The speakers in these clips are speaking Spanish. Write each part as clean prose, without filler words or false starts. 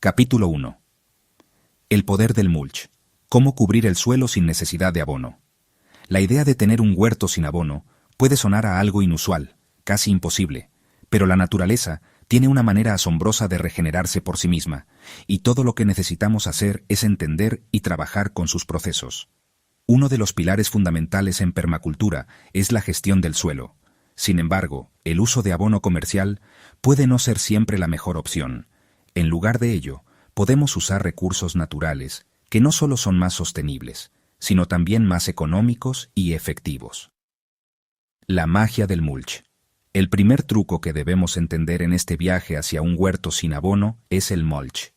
Capítulo 1. El poder del mulch. Cómo cubrir el suelo sin necesidad de abono. La idea de tener un huerto sin abono puede sonar a algo inusual, casi imposible, pero la naturaleza tiene una manera asombrosa de regenerarse por sí misma, y todo lo que necesitamos hacer es entender y trabajar con sus procesos. Uno de los pilares fundamentales en permacultura es la gestión del suelo. Sin embargo, el uso de abono comercial puede no ser siempre la mejor opción. En lugar de ello, podemos usar recursos naturales que no solo son más sostenibles, sino también más económicos y efectivos. La magia del mulch. El primer truco que debemos entender en este viaje hacia un huerto sin abono es el mulch.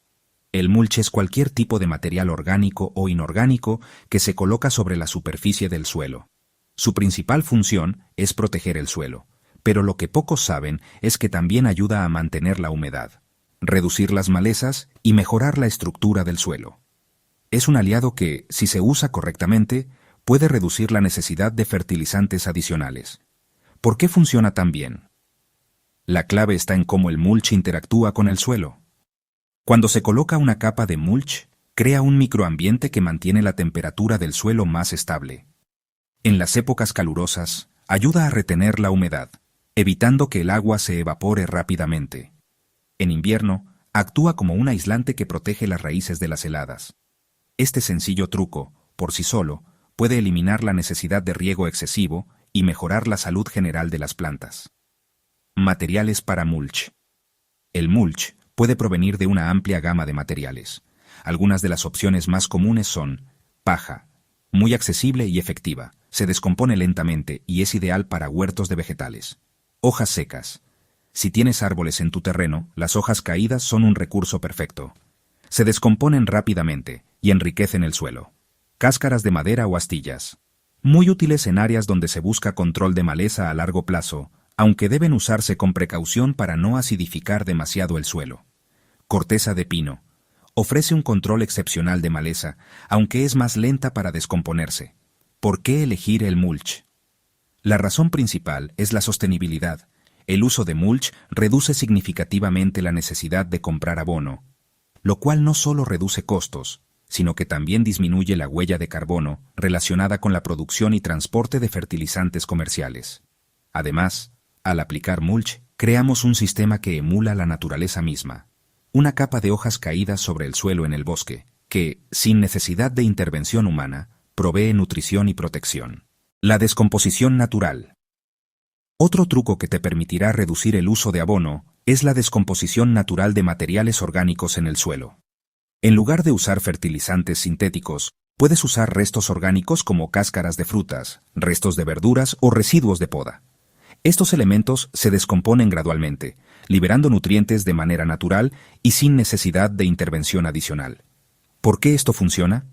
El mulch es cualquier tipo de material orgánico o inorgánico que se coloca sobre la superficie del suelo. Su principal función es proteger el suelo, pero lo que pocos saben es que también ayuda a mantener la humedad, reducir las malezas y mejorar la estructura del suelo. Es un aliado que, si se usa correctamente, puede reducir la necesidad de fertilizantes adicionales. ¿Por qué funciona tan bien? La clave está en cómo el mulch interactúa con el suelo. Cuando se coloca una capa de mulch, crea un microambiente que mantiene la temperatura del suelo más estable. En las épocas calurosas, ayuda a retener la humedad, evitando que el agua se evapore rápidamente. En invierno, actúa como un aislante que protege las raíces de las heladas. Este sencillo truco, por sí solo, puede eliminar la necesidad de riego excesivo y mejorar la salud general de las plantas. Materiales para mulch. El mulch puede provenir de una amplia gama de materiales. Algunas de las opciones más comunes son paja, muy accesible y efectiva, se descompone lentamente y es ideal para huertos de vegetales. Hojas secas. Si tienes árboles en tu terreno, las hojas caídas son un recurso perfecto. Se descomponen rápidamente y enriquecen el suelo. Cáscaras de madera o astillas. Muy útiles en áreas donde se busca control de maleza a largo plazo, aunque deben usarse con precaución para no acidificar demasiado el suelo. Corteza de pino. Ofrece un control excepcional de maleza, aunque es más lenta para descomponerse. ¿Por qué elegir el mulch? La razón principal es la sostenibilidad. El uso de mulch reduce significativamente la necesidad de comprar abono, lo cual no solo reduce costos, sino que también disminuye la huella de carbono relacionada con la producción y transporte de fertilizantes comerciales. Además, al aplicar mulch, creamos un sistema que emula la naturaleza misma, una capa de hojas caídas sobre el suelo en el bosque, que, sin necesidad de intervención humana, provee nutrición y protección. La descomposición natural. Otro truco que te permitirá reducir el uso de abono es la descomposición natural de materiales orgánicos en el suelo. En lugar de usar fertilizantes sintéticos, puedes usar restos orgánicos como cáscaras de frutas, restos de verduras o residuos de poda. Estos elementos se descomponen gradualmente, liberando nutrientes de manera natural y sin necesidad de intervención adicional. ¿Por qué esto funciona?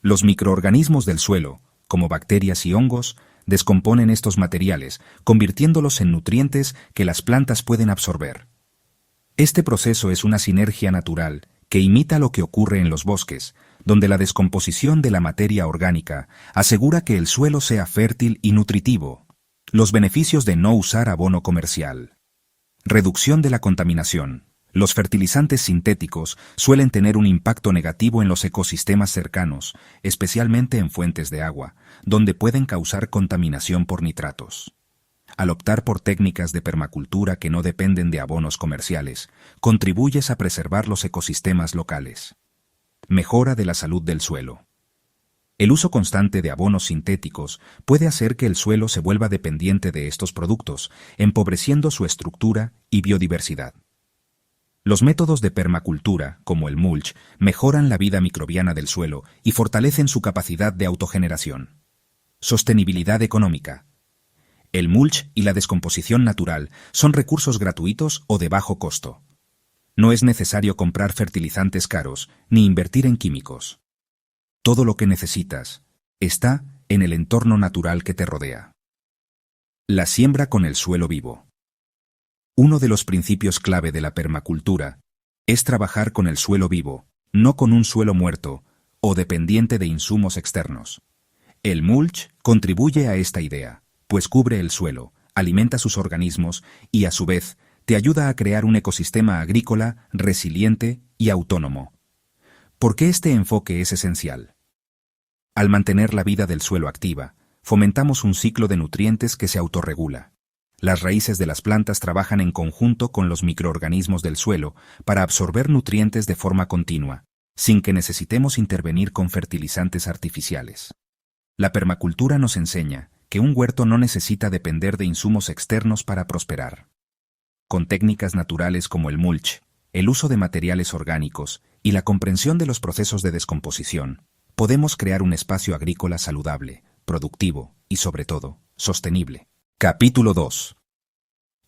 Los microorganismos del suelo, como bacterias y hongos, descomponen estos materiales, convirtiéndolos en nutrientes que las plantas pueden absorber. Este proceso es una sinergia natural que imita lo que ocurre en los bosques, donde la descomposición de la materia orgánica asegura que el suelo sea fértil y nutritivo. Los beneficios de no usar abono comercial. Reducción de la contaminación. Los fertilizantes sintéticos suelen tener un impacto negativo en los ecosistemas cercanos, especialmente en fuentes de agua, donde pueden causar contaminación por nitratos. Al optar por técnicas de permacultura que no dependen de abonos comerciales, contribuyes a preservar los ecosistemas locales. Mejora de la salud del suelo. El uso constante de abonos sintéticos puede hacer que el suelo se vuelva dependiente de estos productos, empobreciendo su estructura y biodiversidad. Los métodos de permacultura, como el mulch, mejoran la vida microbiana del suelo y fortalecen su capacidad de autogeneración. Sostenibilidad económica. El mulch y la descomposición natural son recursos gratuitos o de bajo costo. No es necesario comprar fertilizantes caros ni invertir en químicos. Todo lo que necesitas está en el entorno natural que te rodea. La siembra con el suelo vivo. Uno de los principios clave de la permacultura es trabajar con el suelo vivo, no con un suelo muerto o dependiente de insumos externos. El mulch contribuye a esta idea, pues cubre el suelo, alimenta sus organismos y, a su vez, te ayuda a crear un ecosistema agrícola resiliente y autónomo. ¿Por qué este enfoque es esencial? Al mantener la vida del suelo activa, fomentamos un ciclo de nutrientes que se autorregula. Las raíces de las plantas trabajan en conjunto con los microorganismos del suelo para absorber nutrientes de forma continua, sin que necesitemos intervenir con fertilizantes artificiales. La permacultura nos enseña que un huerto no necesita depender de insumos externos para prosperar. Con técnicas naturales como el mulch, el uso de materiales orgánicos y la comprensión de los procesos de descomposición, podemos crear un espacio agrícola saludable, productivo y, sobre todo, sostenible. Capítulo 2.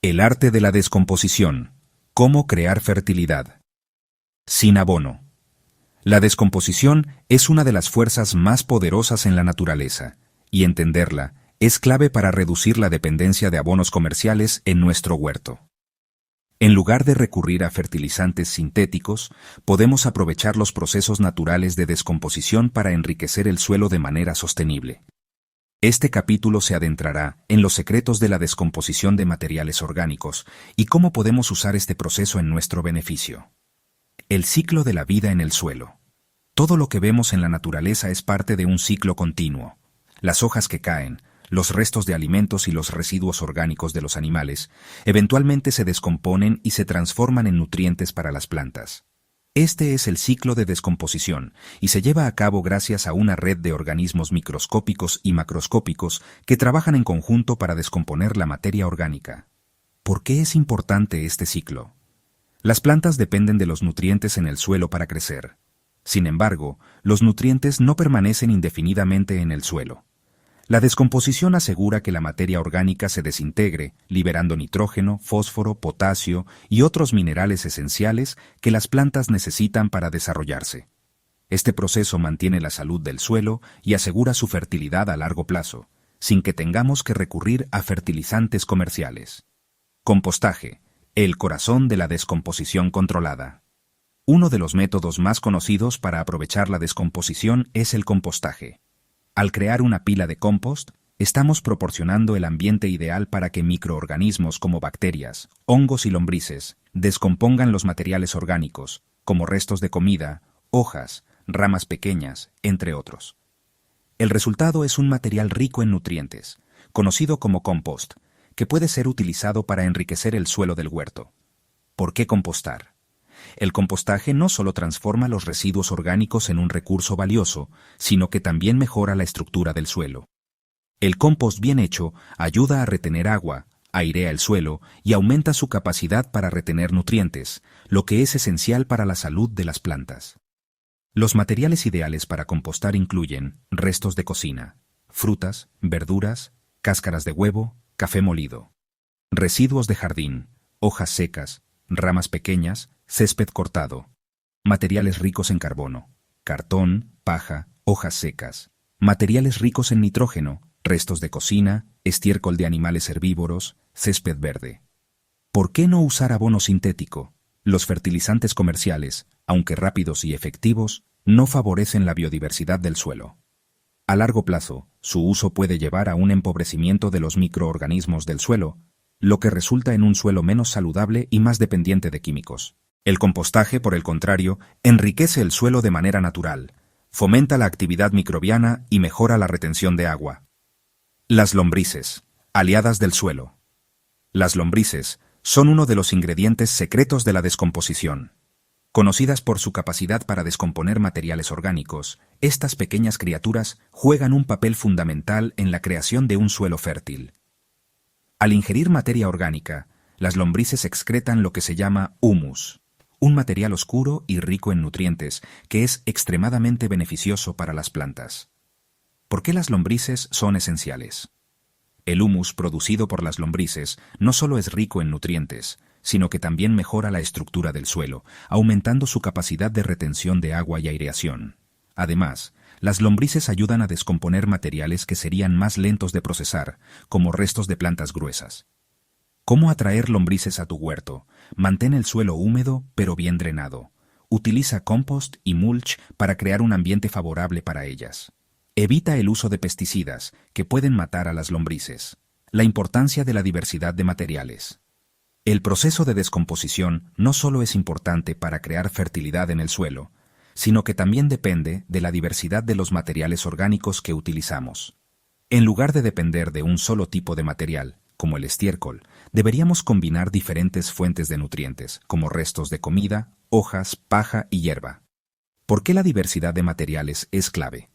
El arte de la descomposición. ¿Cómo crear fertilidad? Sin abono. La descomposición es una de las fuerzas más poderosas en la naturaleza, y entenderla es clave para reducir la dependencia de abonos comerciales en nuestro huerto. En lugar de recurrir a fertilizantes sintéticos, podemos aprovechar los procesos naturales de descomposición para enriquecer el suelo de manera sostenible. Este capítulo se adentrará en los secretos de la descomposición de materiales orgánicos y cómo podemos usar este proceso en nuestro beneficio. El ciclo de la vida en el suelo. Todo lo que vemos en la naturaleza es parte de un ciclo continuo. Las hojas que caen, los restos de alimentos y los residuos orgánicos de los animales eventualmente se descomponen y se transforman en nutrientes para las plantas. Este es el ciclo de descomposición y se lleva a cabo gracias a una red de organismos microscópicos y macroscópicos que trabajan en conjunto para descomponer la materia orgánica. ¿Por qué es importante este ciclo? Las plantas dependen de los nutrientes en el suelo para crecer. Sin embargo, los nutrientes no permanecen indefinidamente en el suelo. La descomposición asegura que la materia orgánica se desintegre, liberando nitrógeno, fósforo, potasio y otros minerales esenciales que las plantas necesitan para desarrollarse. Este proceso mantiene la salud del suelo y asegura su fertilidad a largo plazo, sin que tengamos que recurrir a fertilizantes comerciales. Compostaje, el corazón de la descomposición controlada. Uno de los métodos más conocidos para aprovechar la descomposición es el compostaje. Al crear una pila de compost, estamos proporcionando el ambiente ideal para que microorganismos como bacterias, hongos y lombrices descompongan los materiales orgánicos, como restos de comida, hojas, ramas pequeñas, entre otros. El resultado es un material rico en nutrientes, conocido como compost, que puede ser utilizado para enriquecer el suelo del huerto. ¿Por qué compostar? El compostaje no solo transforma los residuos orgánicos en un recurso valioso, sino que también mejora la estructura del suelo. El compost bien hecho ayuda a retener agua, airea el suelo y aumenta su capacidad para retener nutrientes, lo que es esencial para la salud de las plantas. Los materiales ideales para compostar incluyen restos de cocina, frutas, verduras, cáscaras de huevo, café molido, residuos de jardín, hojas secas, ramas pequeñas, césped cortado, materiales ricos en carbono, cartón, paja, hojas secas, materiales ricos en nitrógeno, restos de cocina, estiércol de animales herbívoros, césped verde. ¿Por qué no usar abono sintético? Los fertilizantes comerciales, aunque rápidos y efectivos, no favorecen la biodiversidad del suelo. A largo plazo, su uso puede llevar a un empobrecimiento de los microorganismos del suelo, lo que resulta en un suelo menos saludable y más dependiente de químicos. El compostaje, por el contrario, enriquece el suelo de manera natural, fomenta la actividad microbiana y mejora la retención de agua. Las lombrices, aliadas del suelo. Las lombrices son uno de los ingredientes secretos de la descomposición. Conocidas por su capacidad para descomponer materiales orgánicos, estas pequeñas criaturas juegan un papel fundamental en la creación de un suelo fértil. Al ingerir materia orgánica, las lombrices excretan lo que se llama humus, un material oscuro y rico en nutrientes que es extremadamente beneficioso para las plantas. ¿Por qué las lombrices son esenciales? El humus producido por las lombrices no solo es rico en nutrientes, sino que también mejora la estructura del suelo, aumentando su capacidad de retención de agua y aireación. Además, las lombrices ayudan a descomponer materiales que serían más lentos de procesar, como restos de plantas gruesas. ¿Cómo atraer lombrices a tu huerto? Mantén el suelo húmedo, pero bien drenado. Utiliza compost y mulch para crear un ambiente favorable para ellas. Evita el uso de pesticidas, que pueden matar a las lombrices. La importancia de la diversidad de materiales. El proceso de descomposición no solo es importante para crear fertilidad en el suelo, sino que también depende de la diversidad de los materiales orgánicos que utilizamos. En lugar de depender de un solo tipo de material, como el estiércol, deberíamos combinar diferentes fuentes de nutrientes, como restos de comida, hojas, paja y hierba. ¿Por qué la diversidad de materiales es clave?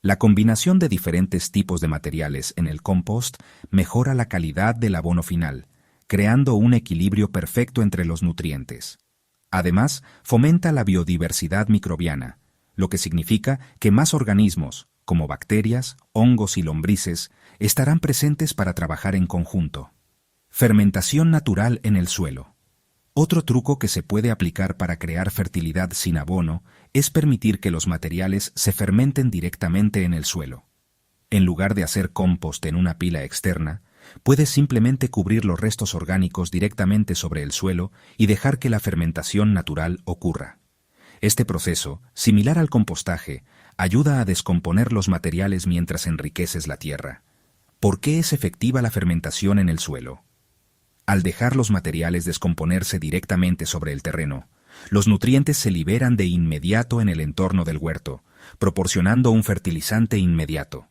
La combinación de diferentes tipos de materiales en el compost mejora la calidad del abono final, creando un equilibrio perfecto entre los nutrientes. Además, fomenta la biodiversidad microbiana, lo que significa que más organismos, como bacterias, hongos y lombrices, estarán presentes para trabajar en conjunto. Fermentación natural en el suelo. Otro truco que se puede aplicar para crear fertilidad sin abono es permitir que los materiales se fermenten directamente en el suelo. En lugar de hacer compost en una pila externa, puedes simplemente cubrir los restos orgánicos directamente sobre el suelo y dejar que la fermentación natural ocurra. Este proceso, similar al compostaje, ayuda a descomponer los materiales mientras enriqueces la tierra. ¿Por qué es efectiva la fermentación en el suelo? Al dejar los materiales descomponerse directamente sobre el terreno, los nutrientes se liberan de inmediato en el entorno del huerto, proporcionando un fertilizante inmediato.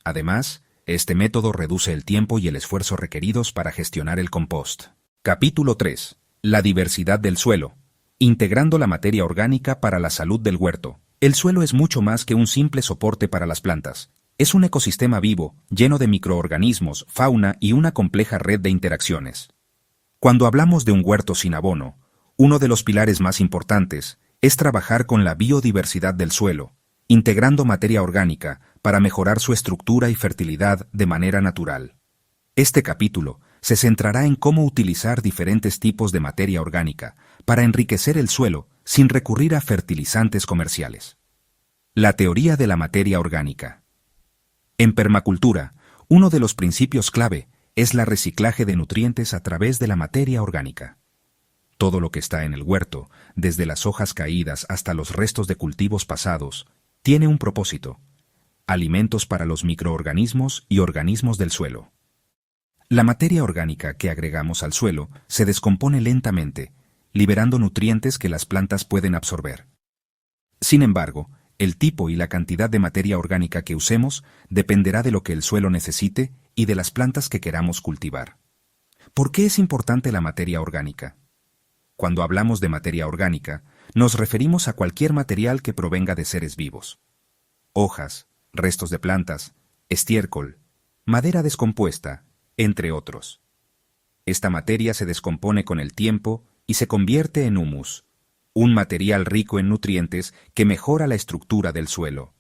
Además, este método reduce el tiempo y el esfuerzo requeridos para gestionar el compost. Capítulo 3. La diversidad del suelo. Integrando la materia orgánica para la salud del huerto. El suelo es mucho más que un simple soporte para las plantas. Es un ecosistema vivo, lleno de microorganismos, fauna y una compleja red de interacciones. Cuando hablamos de un huerto sin abono, uno de los pilares más importantes es trabajar con la biodiversidad del suelo, integrando materia orgánica para mejorar su estructura y fertilidad de manera natural. Este capítulo se centrará en cómo utilizar diferentes tipos de materia orgánica para enriquecer el suelo sin recurrir a fertilizantes comerciales. La teoría de la materia orgánica. En permacultura, uno de los principios clave es la reciclaje de nutrientes a través de la materia orgánica. Todo lo que está en el huerto, desde las hojas caídas hasta los restos de cultivos pasados, tiene un propósito: alimentos para los microorganismos y organismos del suelo. La materia orgánica que agregamos al suelo se descompone lentamente, liberando nutrientes que las plantas pueden absorber. Sin embargo, el tipo y la cantidad de materia orgánica que usemos dependerá de lo que el suelo necesite y de las plantas que queramos cultivar. ¿Por qué es importante la materia orgánica? Cuando hablamos de materia orgánica, nos referimos a cualquier material que provenga de seres vivos. Hojas, restos de plantas, estiércol, madera descompuesta, entre otros. Esta materia se descompone con el tiempo y se convierte en humus, un material rico en nutrientes que mejora la estructura del suelo.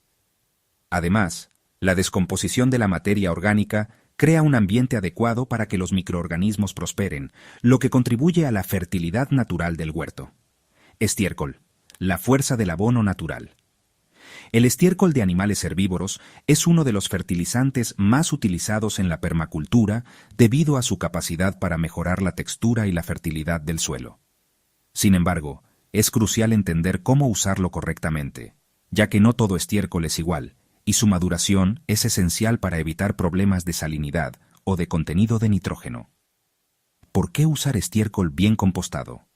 Además, la descomposición de la materia orgánica crea un ambiente adecuado para que los microorganismos prosperen, lo que contribuye a la fertilidad natural del huerto. Estiércol, la fuerza del abono natural. El estiércol de animales herbívoros es uno de los fertilizantes más utilizados en la permacultura debido a su capacidad para mejorar la textura y la fertilidad del suelo. Sin embargo, es crucial entender cómo usarlo correctamente, ya que no todo estiércol es igual, y su maduración es esencial para evitar problemas de salinidad o de contenido de nitrógeno. ¿Por qué usar estiércol bien compostado?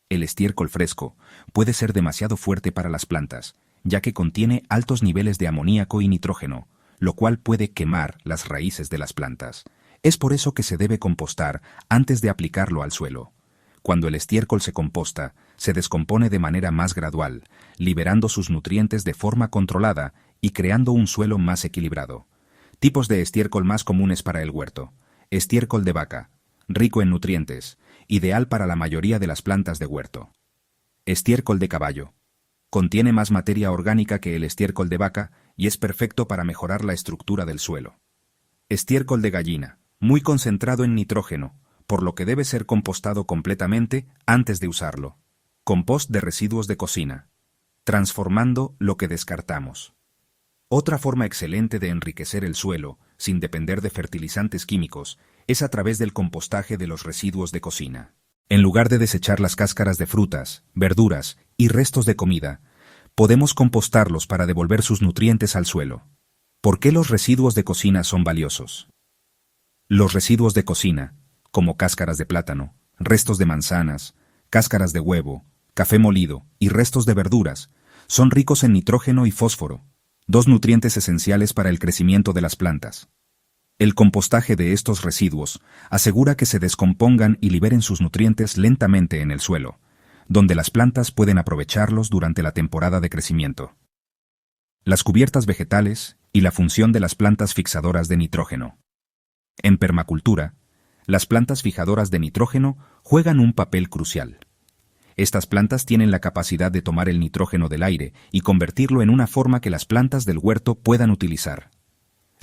El estiércol fresco puede ser demasiado fuerte para las plantas, ya que contiene altos niveles de amoníaco y nitrógeno, lo cual puede quemar las raíces de las plantas. Es por eso que se debe compostar antes de aplicarlo al suelo. Cuando el estiércol se composta, se descompone de manera más gradual, liberando sus nutrientes de forma controlada y creando un suelo más equilibrado. Tipos de estiércol más comunes para el huerto. Estiércol de vaca, rico en nutrientes, ideal para la mayoría de las plantas de huerto. Estiércol de caballo. Contiene más materia orgánica que el estiércol de vaca y es perfecto para mejorar la estructura del suelo. Estiércol de gallina, muy concentrado en nitrógeno, por lo que debe ser compostado completamente antes de usarlo. Compost de residuos de cocina, transformando lo que descartamos. Otra forma excelente de enriquecer el suelo, sin depender de fertilizantes químicos, es a través del compostaje de los residuos de cocina. En lugar de desechar las cáscaras de frutas, verduras y restos de comida, podemos compostarlos para devolver sus nutrientes al suelo. ¿Por qué los residuos de cocina son valiosos? Los residuos de cocina, como cáscaras de plátano, restos de manzanas, cáscaras de huevo, café molido y restos de verduras son ricos en nitrógeno y fósforo, dos nutrientes esenciales para el crecimiento de las plantas. El compostaje de estos residuos asegura que se descompongan y liberen sus nutrientes lentamente en el suelo, donde las plantas pueden aprovecharlos durante la temporada de crecimiento. Las cubiertas vegetales y la función de las plantas fixadoras de nitrógeno. En permacultura, las plantas fijadoras de nitrógeno juegan un papel crucial. Estas plantas tienen la capacidad de tomar el nitrógeno del aire y convertirlo en una forma que las plantas del huerto puedan utilizar.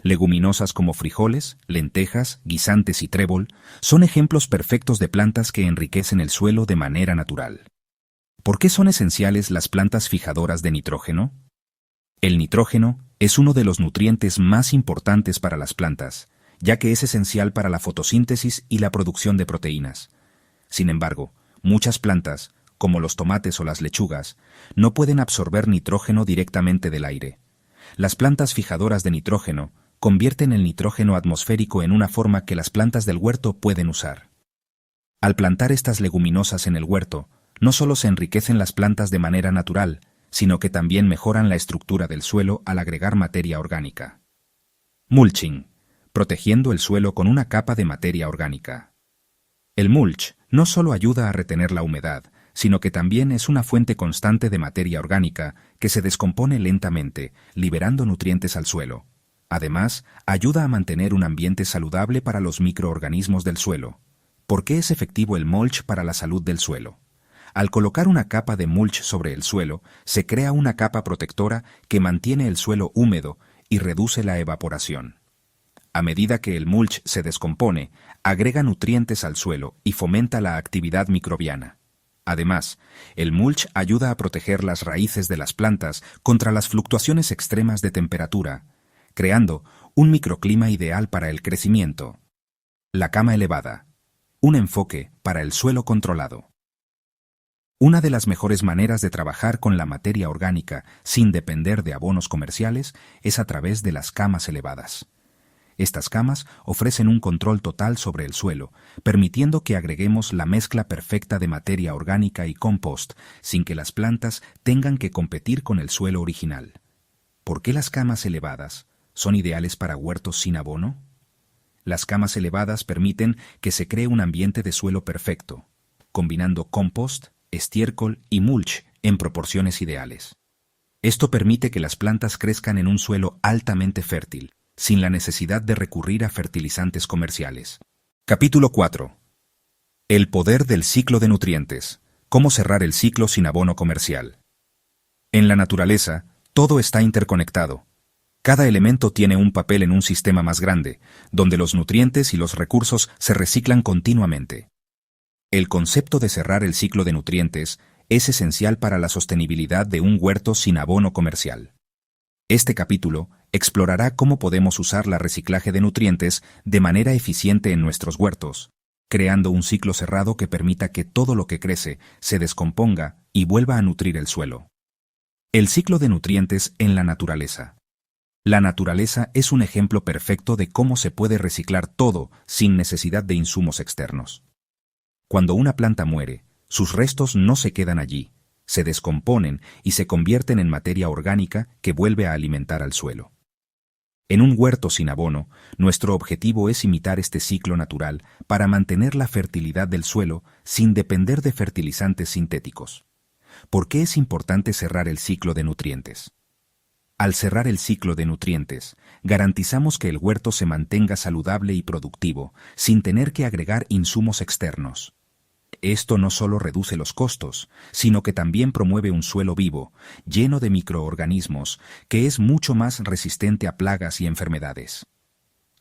Leguminosas como frijoles, lentejas, guisantes y trébol son ejemplos perfectos de plantas que enriquecen el suelo de manera natural. ¿Por qué son esenciales las plantas fijadoras de nitrógeno? El nitrógeno es uno de los nutrientes más importantes para las plantas, ya que es esencial para la fotosíntesis y la producción de proteínas. Sin embargo, muchas plantas, como los tomates o las lechugas, no pueden absorber nitrógeno directamente del aire. Las plantas fijadoras de nitrógeno convierten el nitrógeno atmosférico en una forma que las plantas del huerto pueden usar. Al plantar estas leguminosas en el huerto, no solo se enriquecen las plantas de manera natural, sino que también mejoran la estructura del suelo al agregar materia orgánica. Mulching, protegiendo el suelo con una capa de materia orgánica. El mulch no solo ayuda a retener la humedad, sino que también es una fuente constante de materia orgánica que se descompone lentamente, liberando nutrientes al suelo. Además, ayuda a mantener un ambiente saludable para los microorganismos del suelo. ¿Por qué es efectivo el mulch para la salud del suelo? Al colocar una capa de mulch sobre el suelo, se crea una capa protectora que mantiene el suelo húmedo y reduce la evaporación. A medida que el mulch se descompone, agrega nutrientes al suelo y fomenta la actividad microbiana. Además, el mulch ayuda a proteger las raíces de las plantas contra las fluctuaciones extremas de temperatura, creando un microclima ideal para el crecimiento. La cama elevada. Un enfoque para el suelo controlado. Una de las mejores maneras de trabajar con la materia orgánica sin depender de abonos comerciales es a través de las camas elevadas. Estas camas ofrecen un control total sobre el suelo, permitiendo que agreguemos la mezcla perfecta de materia orgánica y compost, sin que las plantas tengan que competir con el suelo original. ¿Por qué las camas elevadas son ideales para huertos sin abono? Las camas elevadas permiten que se cree un ambiente de suelo perfecto, combinando compost, estiércol y mulch en proporciones ideales. Esto permite que las plantas crezcan en un suelo altamente fértil, sin la necesidad de recurrir a fertilizantes comerciales. Capítulo 4. El poder del ciclo de nutrientes. Cómo cerrar el ciclo sin abono comercial. En la naturaleza, todo está interconectado. Cada elemento tiene un papel en un sistema más grande, donde los nutrientes y los recursos se reciclan continuamente. El concepto de cerrar el ciclo de nutrientes es esencial para la sostenibilidad de un huerto sin abono comercial. Este capítulo explorará cómo podemos usar la reciclaje de nutrientes de manera eficiente en nuestros huertos, creando un ciclo cerrado que permita que todo lo que crece se descomponga y vuelva a nutrir el suelo. El ciclo de nutrientes en la naturaleza. La naturaleza es un ejemplo perfecto de cómo se puede reciclar todo sin necesidad de insumos externos. Cuando una planta muere, sus restos no se quedan allí, se descomponen y se convierten en materia orgánica que vuelve a alimentar al suelo. En un huerto sin abono, nuestro objetivo es imitar este ciclo natural para mantener la fertilidad del suelo sin depender de fertilizantes sintéticos. ¿Por qué es importante cerrar el ciclo de nutrientes? Al cerrar el ciclo de nutrientes, garantizamos que el huerto se mantenga saludable y productivo, sin tener que agregar insumos externos. Esto no solo reduce los costos, sino que también promueve un suelo vivo, lleno de microorganismos, que es mucho más resistente a plagas y enfermedades.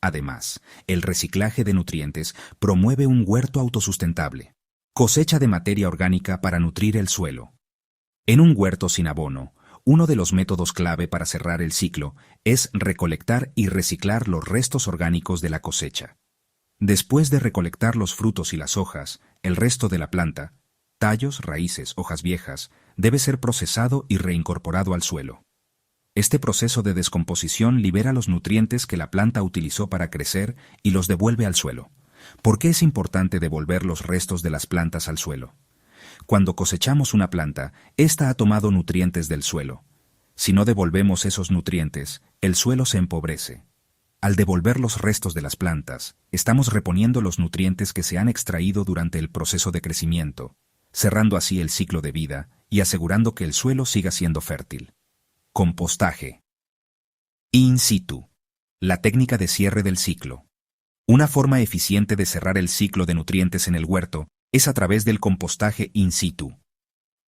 Además, el reciclaje de nutrientes promueve un huerto autosustentable, cosecha de materia orgánica para nutrir el suelo. En un huerto sin abono, uno de los métodos clave para cerrar el ciclo es recolectar y reciclar los restos orgánicos de la cosecha. Después de recolectar los frutos y las hojas, el resto de la planta, tallos, raíces, hojas viejas, debe ser procesado y reincorporado al suelo. Este proceso de descomposición libera los nutrientes que la planta utilizó para crecer y los devuelve al suelo, ¿Por qué es importante devolver los restos de las plantas al suelo? Cuando cosechamos una planta, ésta ha tomado nutrientes del suelo. Si no devolvemos esos nutrientes, el suelo se empobrece. Al devolver los restos de las plantas, estamos reponiendo los nutrientes que se han extraído durante el proceso de crecimiento, cerrando así el ciclo de vida y asegurando que el suelo siga siendo fértil. Compostaje. In situ. La técnica de cierre del ciclo. Una forma eficiente de cerrar el ciclo de nutrientes en el huerto es a través del compostaje in situ.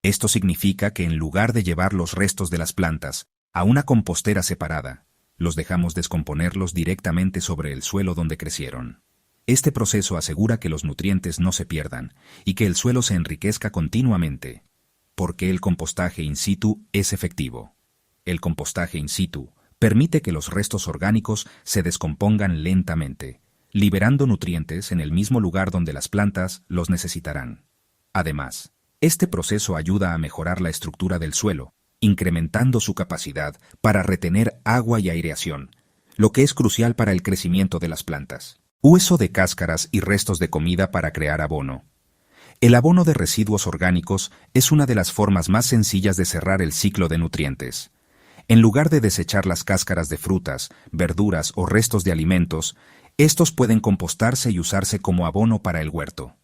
Esto significa que en lugar de llevar los restos de las plantas a una compostera separada, los dejamos descomponerlos directamente sobre el suelo donde crecieron. Este proceso asegura que los nutrientes no se pierdan y que el suelo se enriquezca continuamente. ¿Por qué el compostaje in situ es efectivo? El compostaje in situ permite que los restos orgánicos se descompongan lentamente, liberando nutrientes en el mismo lugar donde las plantas los necesitarán. Además, este proceso ayuda a mejorar la estructura del suelo, incrementando su capacidad para retener agua y aireación, lo que es crucial para el crecimiento de las plantas. Uso de cáscaras y restos de comida para crear abono. El abono de residuos orgánicos es una de las formas más sencillas de cerrar el ciclo de nutrientes. En lugar de desechar las cáscaras de frutas, verduras o restos de alimentos, estos pueden compostarse y usarse como abono para el huerto.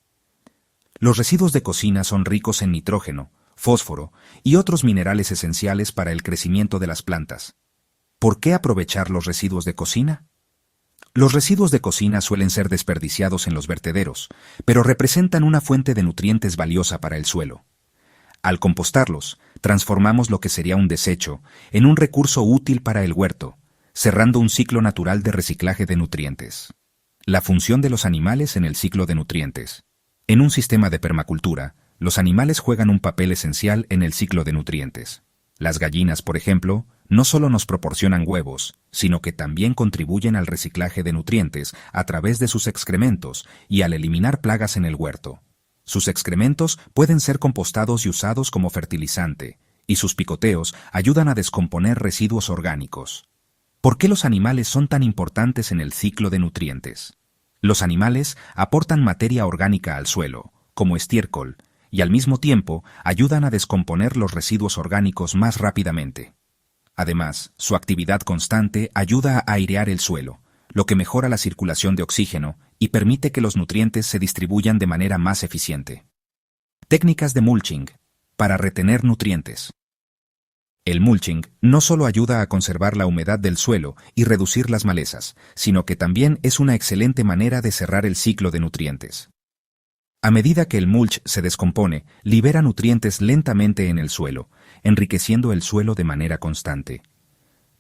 Los residuos de cocina son ricos en nitrógeno, fósforo y otros minerales esenciales para el crecimiento de las plantas. ¿Por qué aprovechar los residuos de cocina? Los residuos de cocina suelen ser desperdiciados en los vertederos, pero representan una fuente de nutrientes valiosa para el suelo. Al compostarlos, transformamos lo que sería un desecho en un recurso útil para el huerto, cerrando un ciclo natural de reciclaje de nutrientes. La función de los animales en el ciclo de nutrientes. En un sistema de permacultura, los animales juegan un papel esencial en el ciclo de nutrientes. Las gallinas, por ejemplo, no solo nos proporcionan huevos, sino que también contribuyen al reciclaje de nutrientes a través de sus excrementos y al eliminar plagas en el huerto. Sus excrementos pueden ser compostados y usados como fertilizante, y sus picoteos ayudan a descomponer residuos orgánicos. ¿Por qué los animales son tan importantes en el ciclo de nutrientes? Los animales aportan materia orgánica al suelo, como estiércol, y al mismo tiempo ayudan a descomponer los residuos orgánicos más rápidamente. Además, su actividad constante ayuda a airear el suelo, lo que mejora la circulación de oxígeno y permite que los nutrientes se distribuyan de manera más eficiente. Técnicas de mulching para retener nutrientes. El mulching no solo ayuda a conservar la humedad del suelo y reducir las malezas, sino que también es una excelente manera de cerrar el ciclo de nutrientes. A medida que el mulch se descompone, libera nutrientes lentamente en el suelo, enriqueciendo el suelo de manera constante.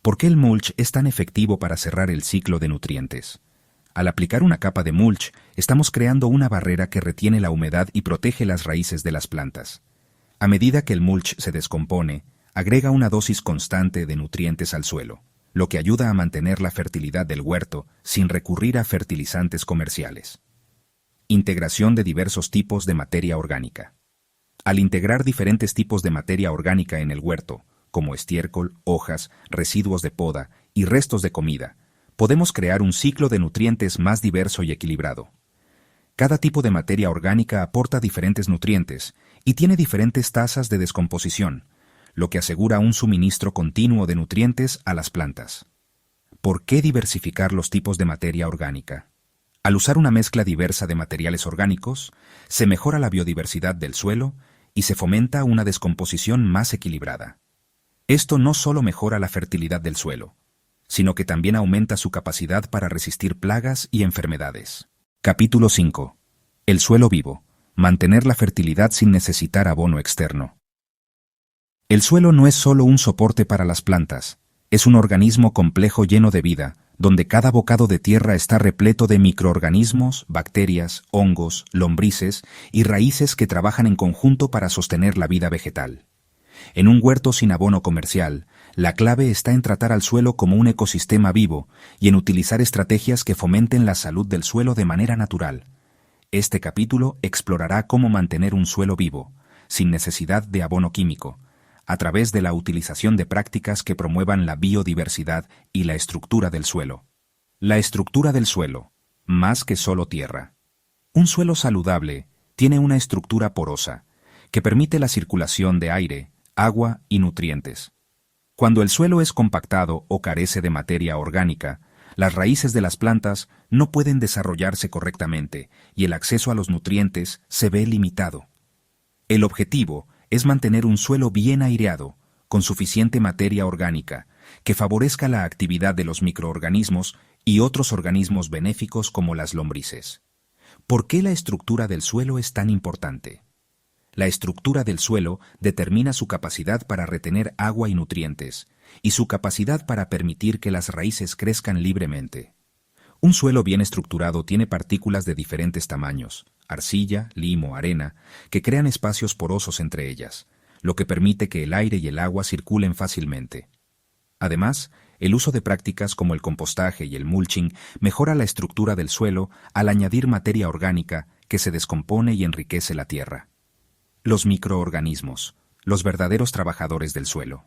¿Por qué el mulch es tan efectivo para cerrar el ciclo de nutrientes? Al aplicar una capa de mulch, estamos creando una barrera que retiene la humedad y protege las raíces de las plantas. A medida que el mulch se descompone, agrega una dosis constante de nutrientes al suelo, lo que ayuda a mantener la fertilidad del huerto sin recurrir a fertilizantes comerciales. Integración de diversos tipos de materia orgánica. Al integrar diferentes tipos de materia orgánica en el huerto, como estiércol, hojas, residuos de poda y restos de comida, podemos crear un ciclo de nutrientes más diverso y equilibrado. Cada tipo de materia orgánica aporta diferentes nutrientes y tiene diferentes tasas de descomposición, lo que asegura un suministro continuo de nutrientes a las plantas. ¿Por qué diversificar los tipos de materia orgánica? Al usar una mezcla diversa de materiales orgánicos, se mejora la biodiversidad del suelo y se fomenta una descomposición más equilibrada. Esto no solo mejora la fertilidad del suelo, sino que también aumenta su capacidad para resistir plagas y enfermedades. Capítulo 5. El suelo vivo. Mantener la fertilidad sin necesitar abono externo. El suelo no es solo un soporte para las plantas, es un organismo complejo lleno de vida, donde cada bocado de tierra está repleto de microorganismos, bacterias, hongos, lombrices y raíces que trabajan en conjunto para sostener la vida vegetal. En un huerto sin abono comercial, la clave está en tratar al suelo como un ecosistema vivo y en utilizar estrategias que fomenten la salud del suelo de manera natural. Este capítulo explorará cómo mantener un suelo vivo, sin necesidad de abono químico, a través de la utilización de prácticas que promuevan la biodiversidad y la estructura del suelo. La estructura del suelo, más que solo tierra. Un suelo saludable tiene una estructura porosa, que permite la circulación de aire, agua y nutrientes. Cuando el suelo es compactado o carece de materia orgánica, las raíces de las plantas no pueden desarrollarse correctamente y el acceso a los nutrientes se ve limitado. El objetivo es mantener un suelo bien aireado, con suficiente materia orgánica, que favorezca la actividad de los microorganismos y otros organismos benéficos como las lombrices. ¿Por qué la estructura del suelo es tan importante? La estructura del suelo determina su capacidad para retener agua y nutrientes, y su capacidad para permitir que las raíces crezcan libremente. Un suelo bien estructurado tiene partículas de diferentes tamaños, arcilla, limo, arena, que crean espacios porosos entre ellas, lo que permite que el aire y el agua circulen fácilmente. Además, el uso de prácticas como el compostaje y el mulching mejora la estructura del suelo al añadir materia orgánica que se descompone y enriquece la tierra. Los microorganismos, los verdaderos trabajadores del suelo.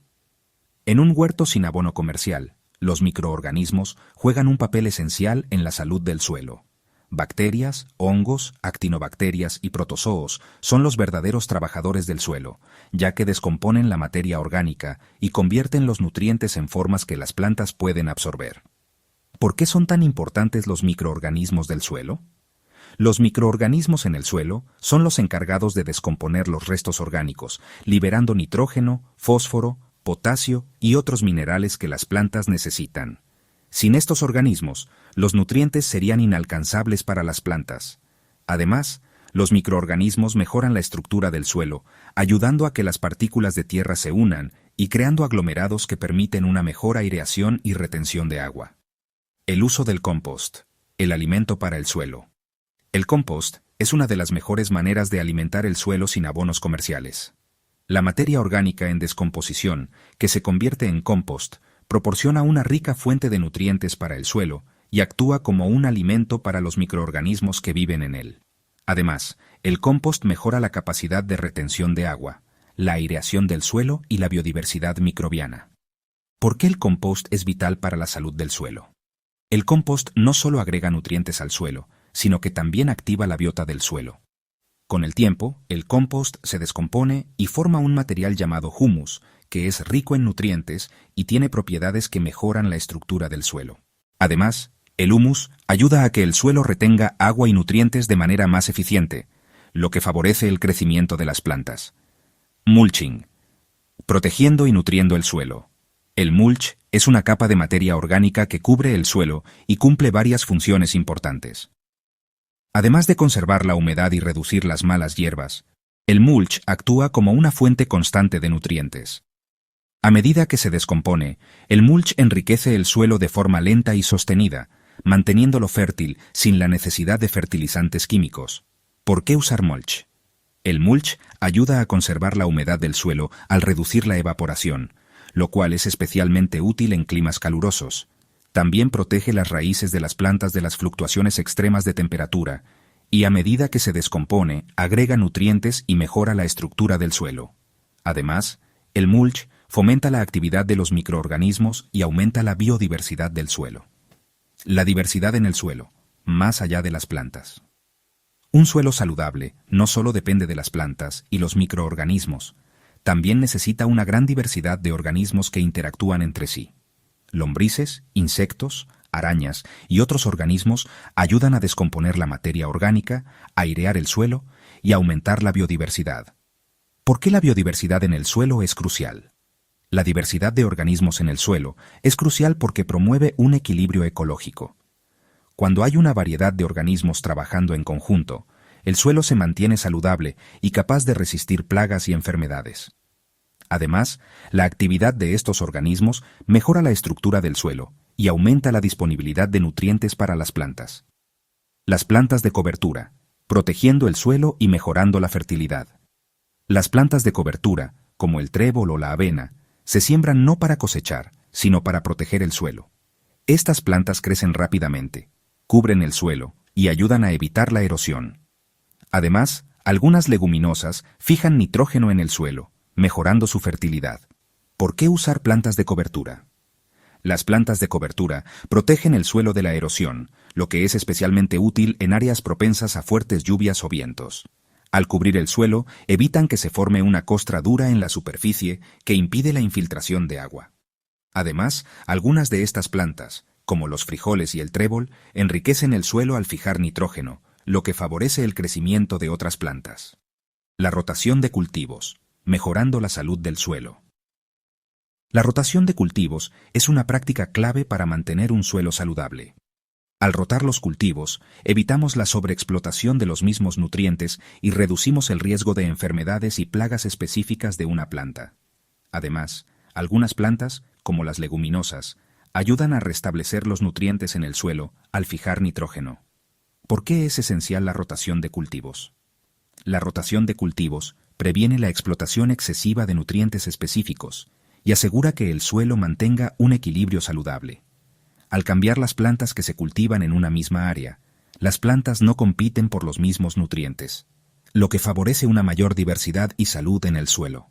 En un huerto sin abono comercial, los microorganismos juegan un papel esencial en la salud del suelo. Bacterias, hongos, actinobacterias y protozoos son los verdaderos trabajadores del suelo, ya que descomponen la materia orgánica y convierten los nutrientes en formas que las plantas pueden absorber. ¿Por qué son tan importantes los microorganismos del suelo? Los microorganismos en el suelo son los encargados de descomponer los restos orgánicos, liberando nitrógeno, fósforo, potasio y otros minerales que las plantas necesitan. Sin estos organismos, los nutrientes serían inalcanzables para las plantas. Además, los microorganismos mejoran la estructura del suelo, ayudando a que las partículas de tierra se unan y creando aglomerados que permiten una mejor aireación y retención de agua. El uso del compost, el alimento para el suelo. El compost es una de las mejores maneras de alimentar el suelo sin abonos comerciales. La materia orgánica en descomposición, que se convierte en compost, proporciona una rica fuente de nutrientes para el suelo y actúa como un alimento para los microorganismos que viven en él. Además, el compost mejora la capacidad de retención de agua, la aireación del suelo y la biodiversidad microbiana. ¿Por qué el compost es vital para la salud del suelo? El compost no solo agrega nutrientes al suelo, sino que también activa la biota del suelo. Con el tiempo, el compost se descompone y forma un material llamado humus, que es rico en nutrientes y tiene propiedades que mejoran la estructura del suelo. Además, el humus ayuda a que el suelo retenga agua y nutrientes de manera más eficiente, lo que favorece el crecimiento de las plantas. Mulching. Protegiendo y nutriendo el suelo. El mulch es una capa de materia orgánica que cubre el suelo y cumple varias funciones importantes. Además de conservar la humedad y reducir las malas hierbas, el mulch actúa como una fuente constante de nutrientes. A medida que se descompone, el mulch enriquece el suelo de forma lenta y sostenida, manteniéndolo fértil sin la necesidad de fertilizantes químicos. ¿Por qué usar mulch? El mulch ayuda a conservar la humedad del suelo al reducir la evaporación, lo cual es especialmente útil en climas calurosos. También protege las raíces de las plantas de las fluctuaciones extremas de temperatura y a medida que se descompone, agrega nutrientes y mejora la estructura del suelo. Además, el mulch fomenta la actividad de los microorganismos y aumenta la biodiversidad del suelo. La diversidad en el suelo, más allá de las plantas. Un suelo saludable no solo depende de las plantas y los microorganismos, también necesita una gran diversidad de organismos que interactúan entre sí. Lombrices, insectos, arañas y otros organismos ayudan a descomponer la materia orgánica, airear el suelo y aumentar la biodiversidad. ¿Por qué la biodiversidad en el suelo es crucial? La diversidad de organismos en el suelo es crucial porque promueve un equilibrio ecológico. Cuando hay una variedad de organismos trabajando en conjunto, el suelo se mantiene saludable y capaz de resistir plagas y enfermedades. Además, la actividad de estos organismos mejora la estructura del suelo y aumenta la disponibilidad de nutrientes para las plantas. Las plantas de cobertura, protegiendo el suelo y mejorando la fertilidad. Las plantas de cobertura, como el trébol o la avena, se siembran no para cosechar, sino para proteger el suelo. Estas plantas crecen rápidamente, cubren el suelo y ayudan a evitar la erosión. Además, algunas leguminosas fijan nitrógeno en el suelo, mejorando su fertilidad. ¿Por qué usar plantas de cobertura? Las plantas de cobertura protegen el suelo de la erosión, lo que es especialmente útil en áreas propensas a fuertes lluvias o vientos. Al cubrir el suelo, evitan que se forme una costra dura en la superficie que impide la infiltración de agua. Además, algunas de estas plantas, como los frijoles y el trébol, enriquecen el suelo al fijar nitrógeno, lo que favorece el crecimiento de otras plantas. La rotación de cultivos, mejorando la salud del suelo. La rotación de cultivos es una práctica clave para mantener un suelo saludable. Al rotar los cultivos, evitamos la sobreexplotación de los mismos nutrientes y reducimos el riesgo de enfermedades y plagas específicas de una planta. Además, algunas plantas, como las leguminosas, ayudan a restablecer los nutrientes en el suelo al fijar nitrógeno. ¿Por qué es esencial la rotación de cultivos? La rotación de cultivos previene la explotación excesiva de nutrientes específicos y asegura que el suelo mantenga un equilibrio saludable. Al cambiar las plantas que se cultivan en una misma área, las plantas no compiten por los mismos nutrientes, lo que favorece una mayor diversidad y salud en el suelo.